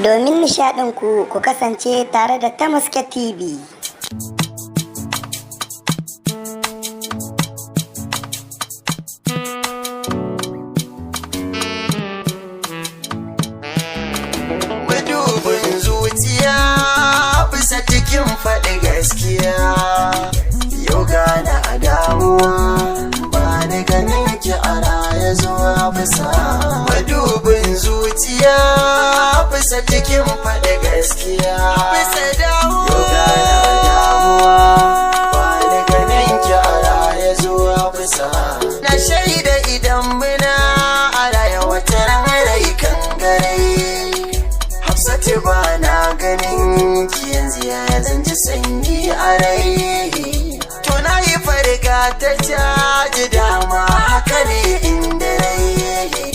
Domin nishaɗinku ku kasance tare da Tamaske TV. Madubin zuciya bisa cikin faɗi gaskiya, yau gana a damuwa ba ni ganin ki a raya zuwa bisa. Madubin zuciya bisa cikin faɗi gaskiya, yau gana a damuwa ba ni ganin ki a raya zuwa bisa. Na shaida idan muna a raya wata rai kan garai, Hafsatu ba na ganin ki yanzu ya zan ji sanyi a rai. To na yi farga ta caji dama haka ne inda rai.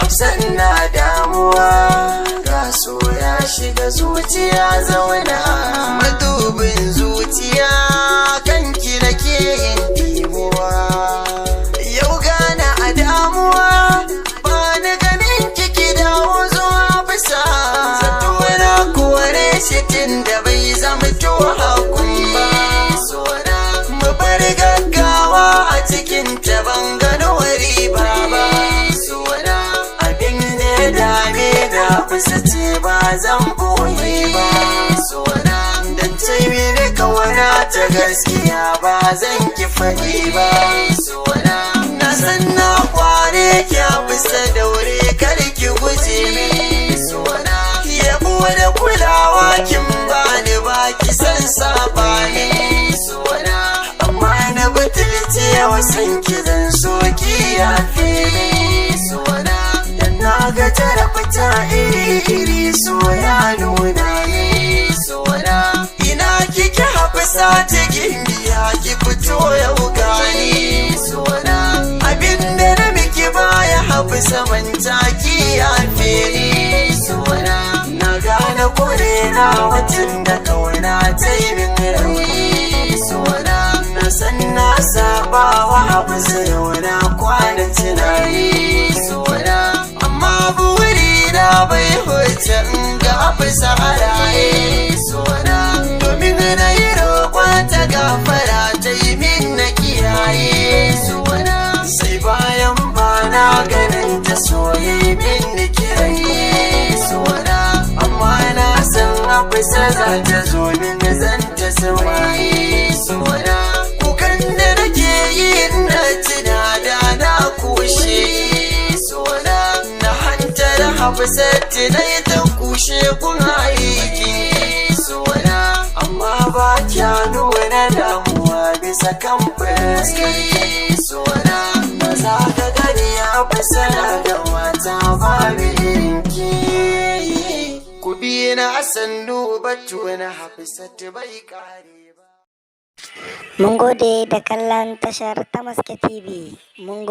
Hafsat na damuwa ga so ya shiga zuciya zauna. Madubin zuciya kanki nake yin dimuwa, yau gana a damuwa ba ni ganin kiki dawo zuwa bisa. Shitin da bai zama to hakun ba, mu bar gaggawa a cikin ta ban gano riba ba. Abin da ya dame da kusa ce ba zan boye ba, dan ce mini kawana ta gaskiya ba zan ki faɗi ba. Na san na kware ki a bisa daure kar ki guje min, yabo da kulawa kin bani ba ki san sabani. Amma na butulce wasan ki zan so ki yafe min. Dan na ga tarafta iri-iri so ya nuna ni. Ina kike Hafsa ta gimbiya ki fito yau gani. Abinda na miki baya Hafsa manta ki yafe ni. Na gane kore na watan da kauna ta yi min rauni. Na san na saba wa Hafsa yau na kwana tunani. Amma buri na bai huce in ga Hafsa a raye. Domin na yi roƙon ta gafara ta yi min na kiyaye. Sai bayan ba na ganin ta soye min ni kiraye. Amma na san Hafsa za ta zo min zan ta sawaye. Kukan da nake yi na tuna da na kushe. Na hantar Hafsa tunai ta kushe kun aiki. Amma ba kya nuna damuwa bisa kan fuskarki. Na za ka gani Hafsa na da mata babu irinki. Ku bi na sannu batu na Hafsat bai kare ba. Mun gode da kallon tashar Tamaske TV. Mun gode.